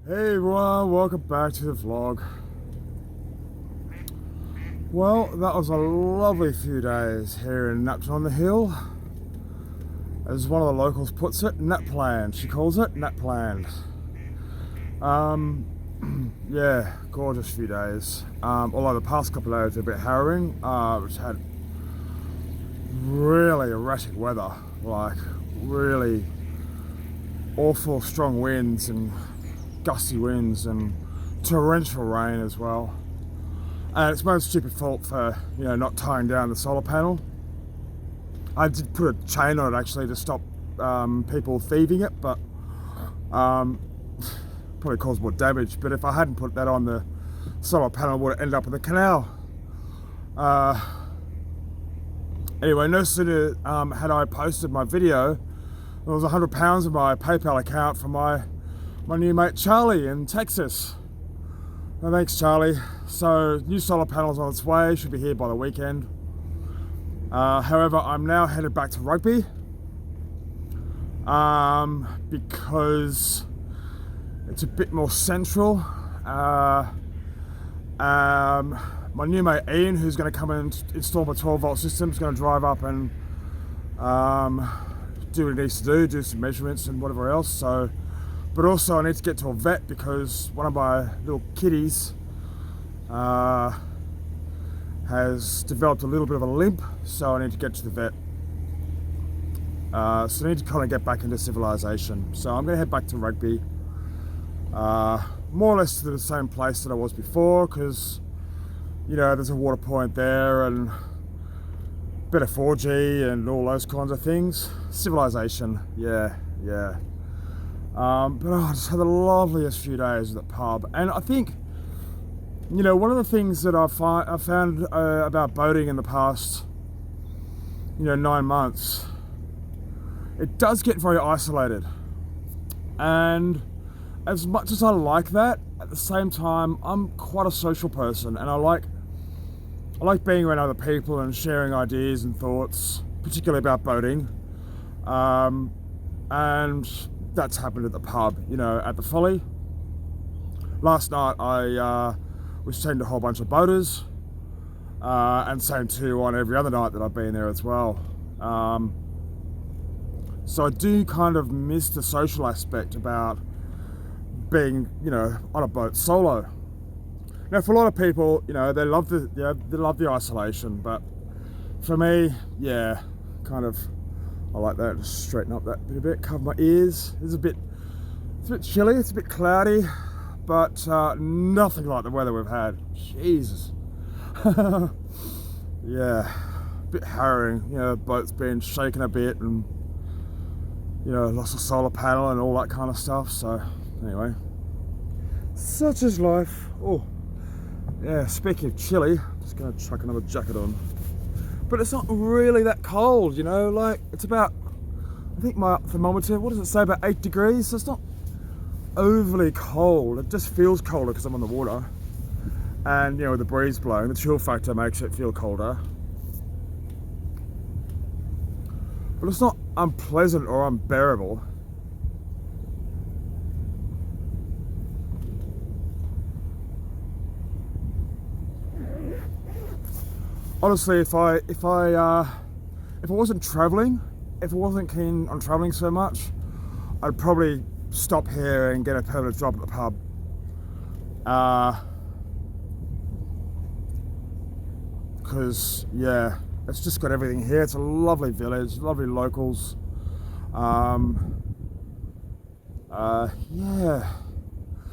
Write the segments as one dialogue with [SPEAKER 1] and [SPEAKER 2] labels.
[SPEAKER 1] Hey everyone, welcome back to the vlog. Well, that was a lovely few days here in Napton on the Hill. As one of the locals puts it, Napland. She calls it Napland. Yeah, gorgeous few days. Although the past couple of days are a bit harrowing. Which had really erratic weather, like really awful strong winds and gusty winds and torrential rain as well. And it's my own stupid fault for, not tying down the solar panel. I did put a chain on it actually to stop people thieving it, but probably caused more damage. But if I hadn't put that on, the solar panel would have ended up in the canal. Anyway, no sooner had I posted my video, there was £100 in my PayPal account from my new mate Charlie in Texas. Well, thanks Charlie. So new solar panels on its way, should be here by the weekend. However, I'm now headed back to Rugby because it's a bit more central. My new mate Ian, who's going to come and install my 12-volt system, is going to drive up and do what he needs to do some measurements and whatever else. But also I need to get to a vet because one of my little kitties has developed a little bit of a limp, so I need to get to the vet. So I need to kind of get back into civilization. So I'm going to head back to Rugby, more or less to the same place that I was before, because there's a water point there and better 4G and all those kinds of things. Civilization, yeah. But I just had the loveliest few days at the pub, and I think one of the things that I've found about boating in the past 9 months, it does get very isolated, and as much as I like that, at the same time I'm quite a social person, and I like being around other people and sharing ideas and thoughts, particularly about boating, and that's happened at the pub, at the Folly. Last night I was chatting to a whole bunch of boaters, and same too on every other night that I've been there as well. So I do kind of miss the social aspect about being, on a boat solo. Now, for a lot of people, they love the isolation, but for me, yeah, kind of. I like that. Just straighten up that bit a bit, cover my ears. It's a bit chilly, it's a bit cloudy, but nothing like the weather we've had. Jesus. Yeah, a bit harrowing. The boat's been shaken a bit, and lost a solar panel and all that kind of stuff. So anyway, such is life. Oh, yeah. Speaking of chilly, I'm just gonna chuck another jacket on. But it's not really that cold, like it's about, I think my thermometer, what does it say, about 8 degrees? So it's not overly cold. It just feels colder because I'm on the water. And, with the breeze blowing, the chill factor makes it feel colder. But it's not unpleasant or unbearable. Honestly, if I wasn't traveling, if I wasn't keen on traveling so much, I'd probably stop here and get a permanent job at the pub. Because yeah, it's just got everything here. It's a lovely village, lovely locals. Yeah,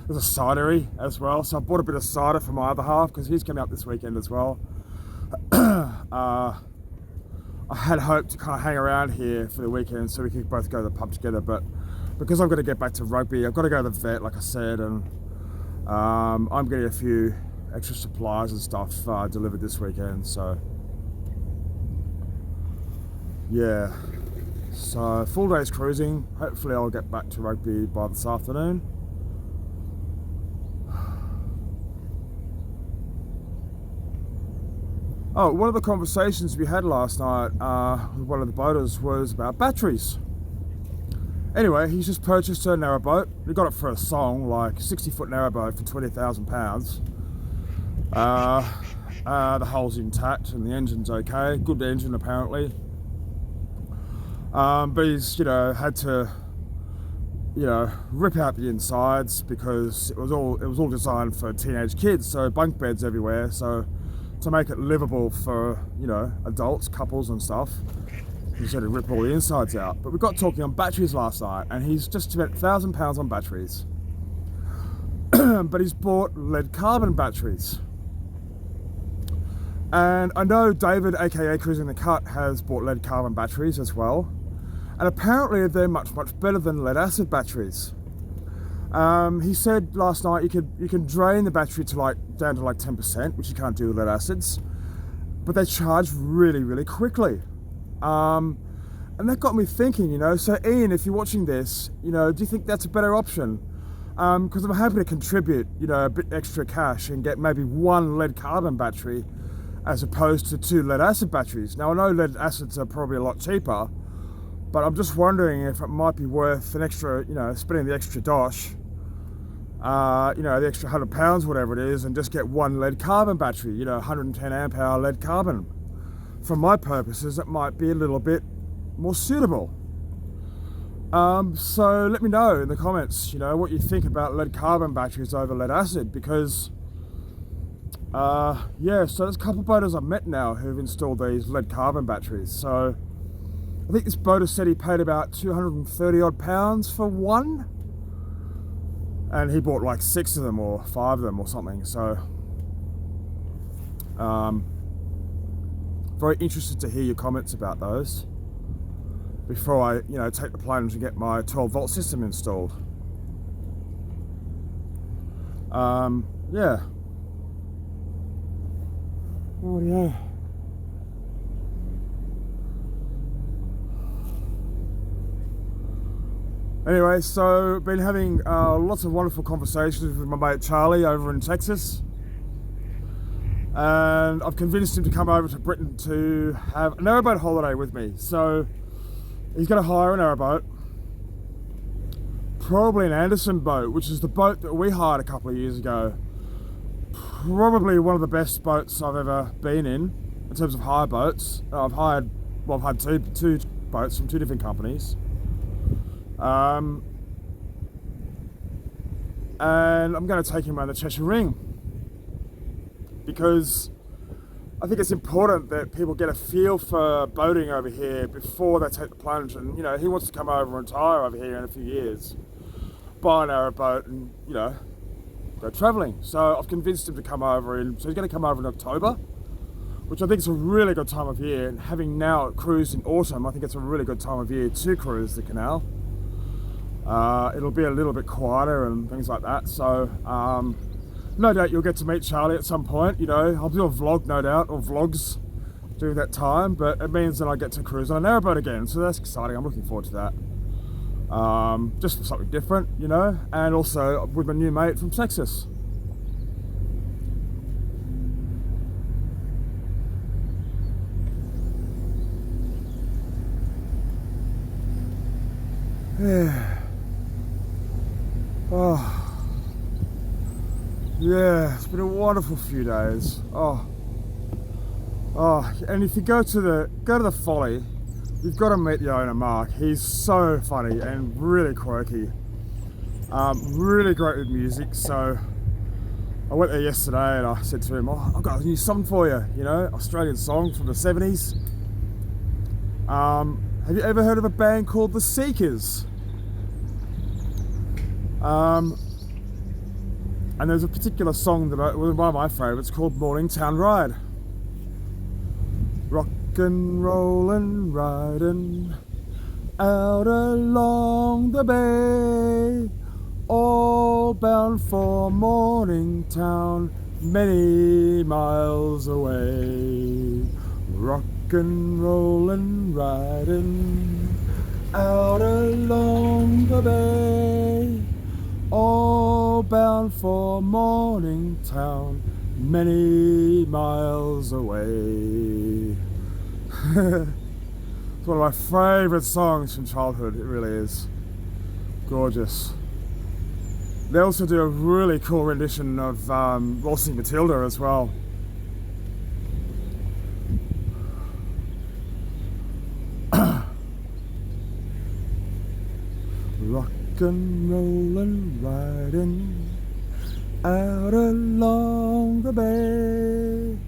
[SPEAKER 1] there's a cidery as well. So I bought a bit of cider for my other half because he's coming up this weekend as well. I had hoped to kind of hang around here for the weekend so we could both go to the pub together, but because I've got to get back to Rugby, I've got to go to the vet, like I said, and I'm getting a few extra supplies and stuff delivered this weekend. So yeah, so full day's cruising. Hopefully I'll get back to Rugby by this afternoon. Oh, one of the conversations we had last night with one of the boaters was about batteries. Anyway, he's just purchased a narrowboat. He got it for a song, like 60-foot narrowboat for £20,000. The hull's intact and the engine's okay. Good engine apparently. But he's, had to, rip out the insides because it was all designed for teenage kids. So bunk beds everywhere. So to make it livable for, adults, couples and stuff, he said to rip all the insides out. But we got talking on batteries last night, and he's just spent £1,000 on batteries. But he's bought lead carbon batteries. And I know David, aka Cruising the Cut, has bought lead carbon batteries as well. And apparently they're much, much better than lead acid batteries. He said last night you can drain the battery to down to 10%, which you can't do with lead acids, but they charge really, really quickly. And that got me thinking, so Ian, if you're watching this, do you think that's a better option? Because I'm happy to contribute, a bit extra cash and get maybe one lead carbon battery as opposed to 2 lead acid batteries. Now I know lead acids are probably a lot cheaper, but I'm just wondering if it might be worth an extra, spending the extra dosh, the extra £100, whatever it is, and just get one lead carbon battery, 110 amp hour lead carbon. For my purposes, it might be a little bit more suitable. So let me know in the comments, what you think about lead carbon batteries over lead acid, because so there's a couple of boaters I've met now who've installed these lead carbon batteries. So I think this boater said he paid about 230 odd pounds for one, and he bought 6 of them or 5 of them or something. So very interested to hear your comments about those before I, take the plunge and get my 12-volt system installed. Yeah. Oh yeah. Anyway, so been having lots of wonderful conversations with my mate Charlie over in Texas, and I've convinced him to come over to Britain to have a narrowboat holiday with me. So he's going to hire a narrowboat, probably an Anderson boat, which is the boat that we hired a couple of years ago. Probably one of the best boats I've ever been in terms of hire boats. I've had two boats from 2 different companies. And I'm going to take him around the Cheshire Ring, because I think it's important that people get a feel for boating over here before they take the plunge. And he wants to come over and retire over here in a few years, buy a narrowboat and go travelling. So I've convinced him to come over, so he's going to come over in October, which I think is a really good time of year. And having now cruised in autumn, I think it's a really good time of year to cruise the canal. It'll be a little bit quieter and things like that. So no doubt you'll get to meet Charlie at some point. I'll do a vlog, no doubt, or vlogs during that time, but it means that I get to cruise on a narrowboat again. So that's exciting. I'm looking forward to that. Just for something different, and also with my new mate from Texas. Yeah. Oh. Yeah, it's been a wonderful few days. Oh, and if you go to the Folly, you've got to meet the owner, Mark. He's so funny and really quirky. Really great with music. So I went there yesterday and I said to him, I've got a new song for you, Australian song from the 70s. Have you ever heard of a band called The Seekers? And there's a particular song that one of my favourites called Morning Town Ride. Rock and rollin', riding out along the bay, all bound for Morningtown, many miles away. Rock and rollin', riding out along the bay, all bound for Morningtown, many miles away. It's one of my favourite songs from childhood, it really is. Gorgeous. They also do a really cool rendition of Waltzing Matilda as well. Rockin', rollin', riding out along the bay,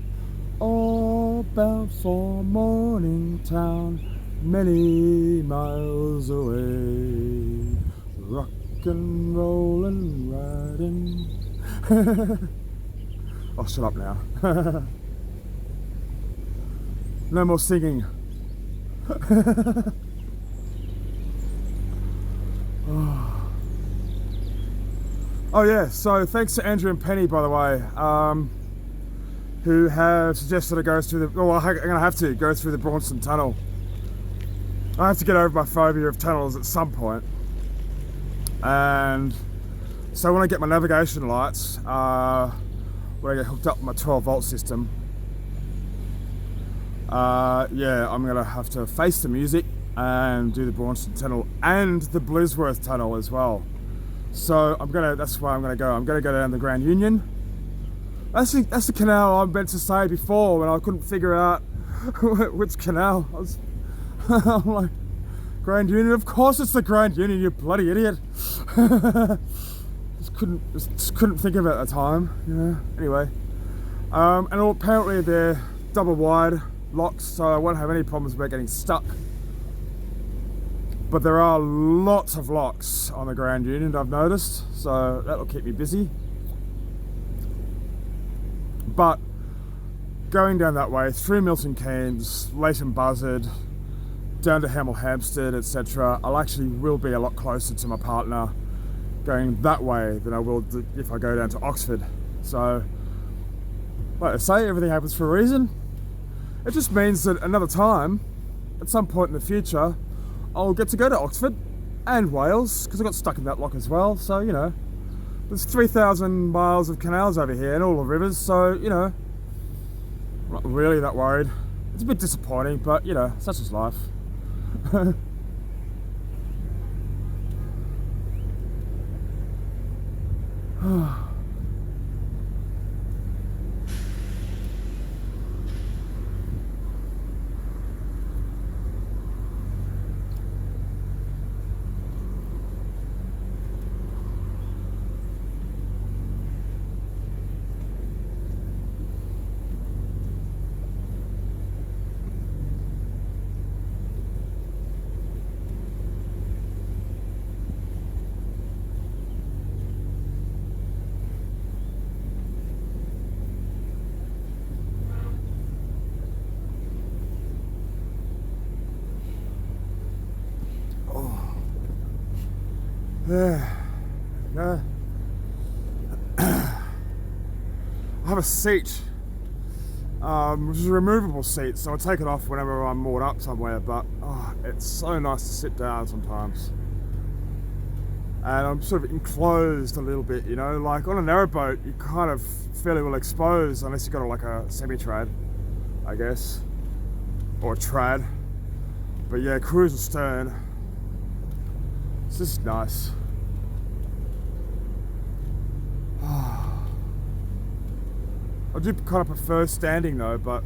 [SPEAKER 1] all bound for Morningtown, many miles away. Rockin', rollin', riding. Oh, shut up now. No more singing. Oh yeah, so thanks to Andrew and Penny, by the way, who have suggested I go through the, well, I'm gonna have to go through the Braunston Tunnel. I have to get over my phobia of tunnels at some point. And so when I get my navigation lights, when I get hooked up with my 12-volt system, yeah, I'm gonna have to face the music and do the Braunston Tunnel and the Bluesworth Tunnel as well. So that's where I'm gonna go. I'm gonna go down the Grand Union. That's the canal I meant to say before when I couldn't figure out which canal. I'm like, Grand Union, of course it's the Grand Union, you bloody idiot. just couldn't think of it at the time, yeah. Anyway, and apparently they're double wide locks, so I won't have any problems about getting stuck. But there are lots of locks on the Grand Union, I've noticed, so that'll keep me busy. But going down that way, through Milton Keynes, Leighton Buzzard, down to Hemel Hempstead, etc., I'll actually will be a lot closer to my partner going that way than I will if I go down to Oxford. So, like I say, everything happens for a reason. It just means that another time, at some point in the future, I'll get to go to Oxford and Wales, because I got stuck in that lock as well. So, you know, there's 3,000 miles of canals over here and all the rivers, so, you know, I'm not really that worried. It's a bit disappointing, but, you know, such is life. Yeah. I have a seat, which is a removable seat, so I take it off whenever I'm moored up somewhere, but it's so nice to sit down sometimes. And I'm sort of enclosed a little bit, you know, like on a narrowboat, you're kind of fairly well exposed, unless you've got like a semi-trad, I guess, or a trad. But yeah, cruise or stern, it's just nice. I do kind of prefer standing though, but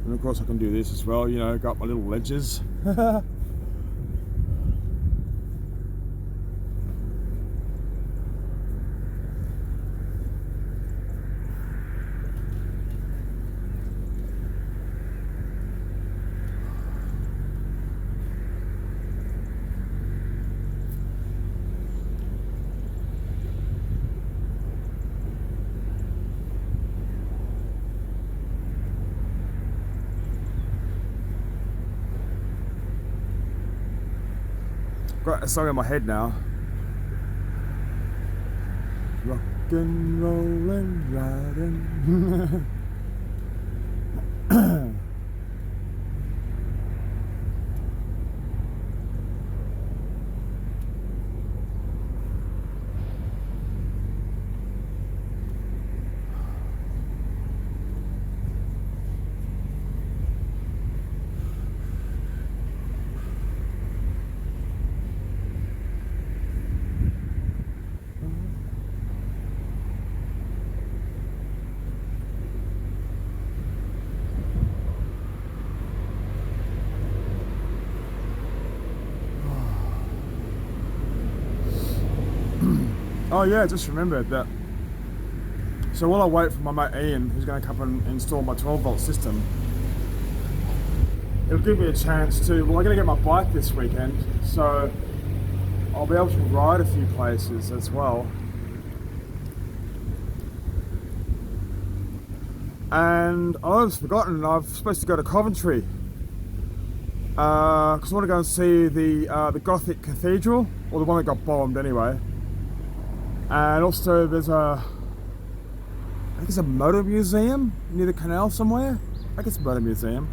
[SPEAKER 1] and of course I can do this as well, you know, got my little ledges. Got a song in my head now. Rock and rollin', riding. Oh yeah, just remembered that. So while I wait for my mate Ian, who's going to come and install my 12-volt system, it'll give me a chance to, well, I'm going to get my bike this weekend, so I'll be able to ride a few places as well. And I've almost forgotten, I'm supposed to go to Coventry because I want to go and see the Gothic Cathedral, or the one that got bombed anyway. And also there's I think it's a motor museum near the canal somewhere. I think it's a motor museum.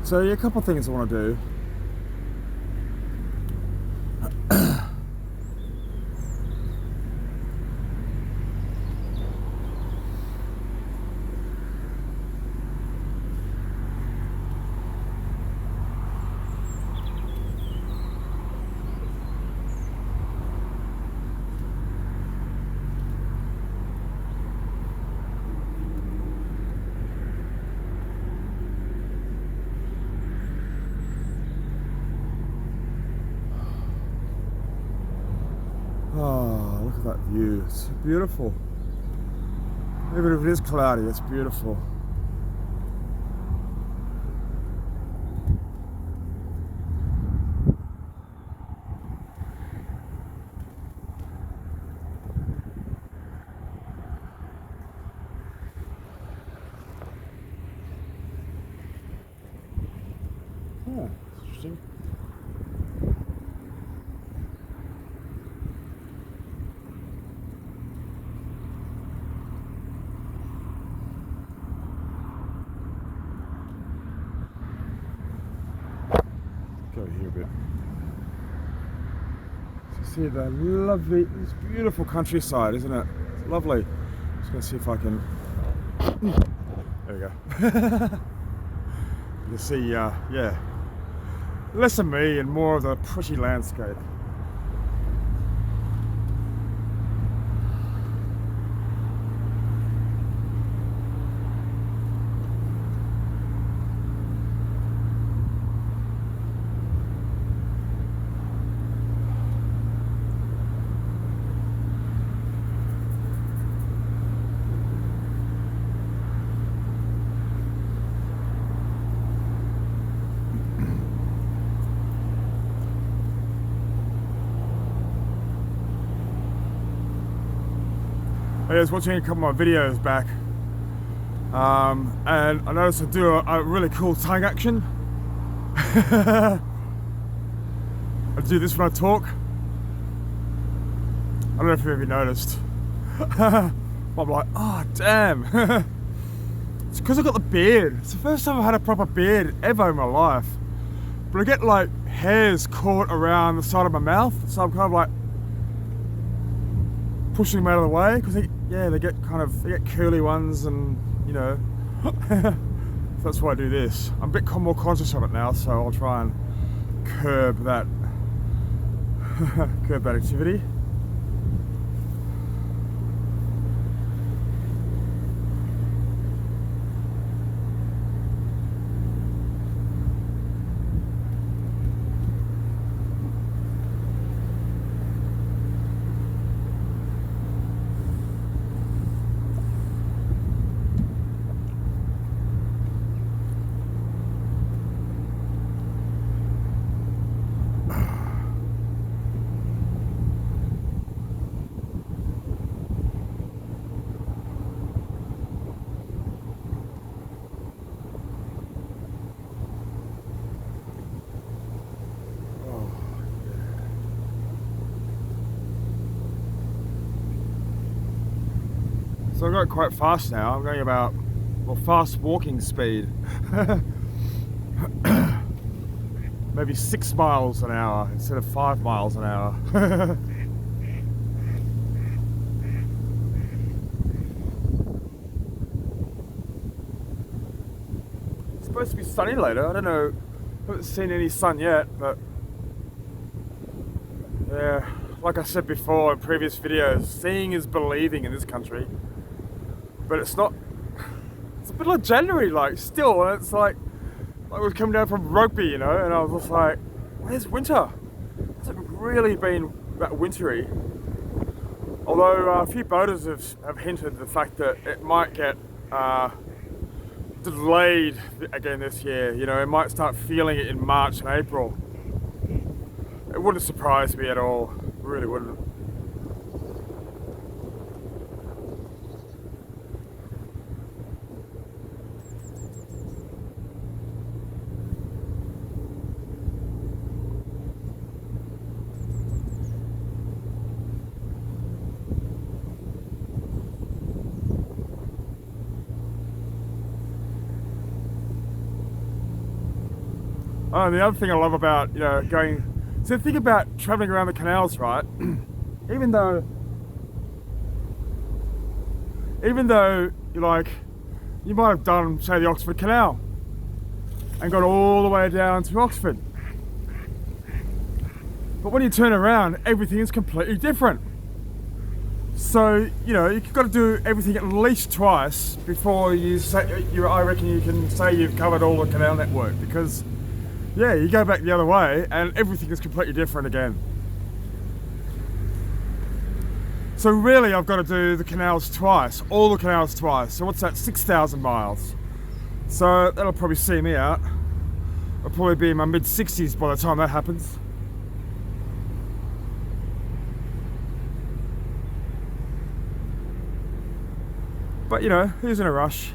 [SPEAKER 1] So yeah, a couple of things I want to do. Oh, look at that view. It's beautiful. Even if it is cloudy, it's beautiful. Oh, interesting. Go here a bit. So see the lovely, this beautiful countryside, isn't it? It's lovely. Just gonna see if I can. There we go. You can see, yeah, less of me and more of the pretty landscape. I was watching a couple of my videos back, and I noticed I do a really cool tongue action. I do this when I talk. I don't know if you've ever noticed. I'm like, oh damn. It's because I got the beard. It's the first time I've had a proper beard ever in my life. But I get like hairs caught around the side of my mouth, so I'm kind of like pushing them out of the way, because they get curly ones, and you know. So that's why I do this. I'm a bit more conscious of it now, so I'll try and curb that activity. So I'm going quite fast now. I'm going about, well, fast walking speed. Maybe 6 miles an hour instead of 5 miles an hour. It's supposed to be sunny later. I don't know. I haven't seen any sun yet, but yeah, like I said before in previous videos, seeing is believing in this country. But it's not. It's a bit like January, like still, and it's like we're coming down from Rugby, you know, and I was just like, where's winter? It hasn't really been that wintry. Although a few boaters have hinted the fact that it might get delayed again this year. You know, it might start feeling it in March and April. It wouldn't surprise me at all. It really wouldn't. Oh, and the other thing I love about, you know, going, so think about traveling around the canals, right? even though you might have done, say, the Oxford Canal and got all the way down to Oxford. But when you turn around, everything is completely different. So, you know, you've got to do everything at least twice before you say, I reckon you can say you've covered all the canal network, because yeah, you go back the other way and everything is completely different again. So really I've got to do the canals twice, all the canals twice. So what's that, 6,000 miles. So that'll probably see me out. I'll probably be in my mid-60s by the time that happens. But you know, who's in a rush?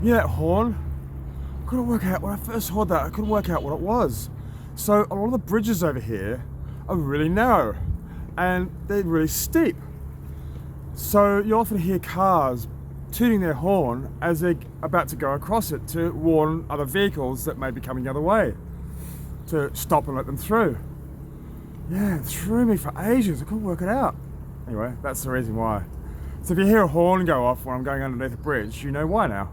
[SPEAKER 1] Yeah, that horn. I couldn't work out, when I first heard that, I couldn't work out what it was. So a lot of the bridges over here are really narrow and they're really steep. So you often hear cars tooting their horn as they're about to go across it to warn other vehicles that may be coming the other way to stop and let them through. Yeah, it threw me for ages. I couldn't work it out. Anyway, that's the reason why. So if you hear a horn go off when I'm going underneath a bridge, you know why now.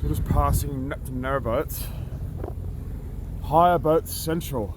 [SPEAKER 1] We're just passing the Narrowboat, Hire Boat Central.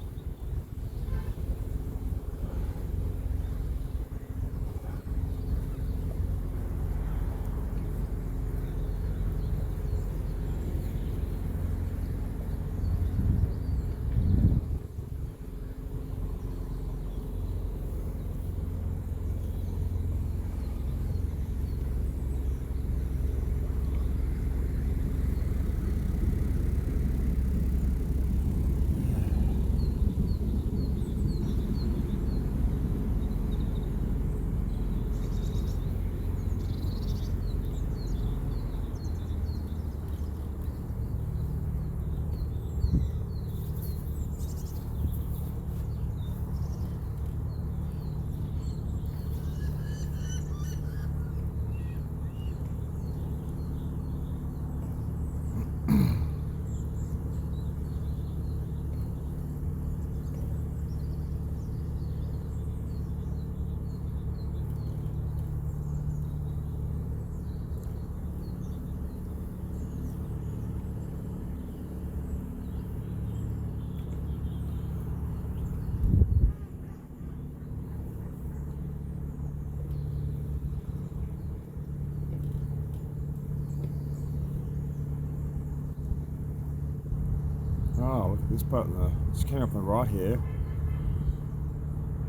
[SPEAKER 1] this boat on the, just came up on the right here.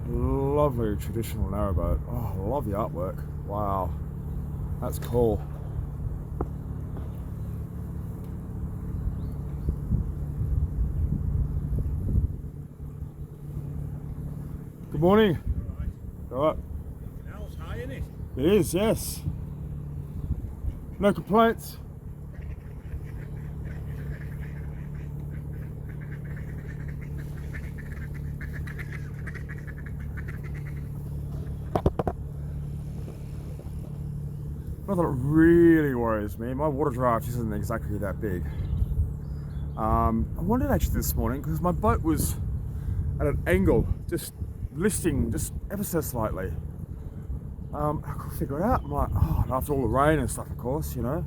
[SPEAKER 1] Lovely traditional narrowboat. Oh, I love the artwork. Wow, that's cool. Good morning. All right.
[SPEAKER 2] Canals high, isn't it?
[SPEAKER 1] It is, yes. No complaints. Not that it really worries me. My water draft isn't exactly that big. I wondered actually this morning because my boat was at an angle, just listing just ever so slightly. I couldn't figure it out. I'm like, oh, and after all the rain and stuff, of course, you know.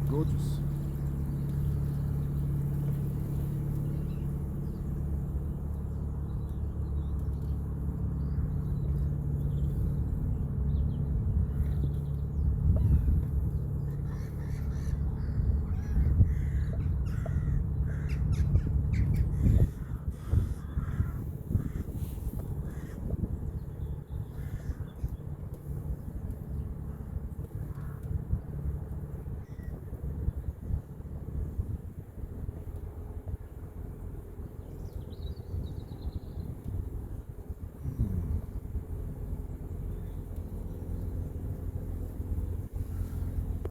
[SPEAKER 1] Gorgeous.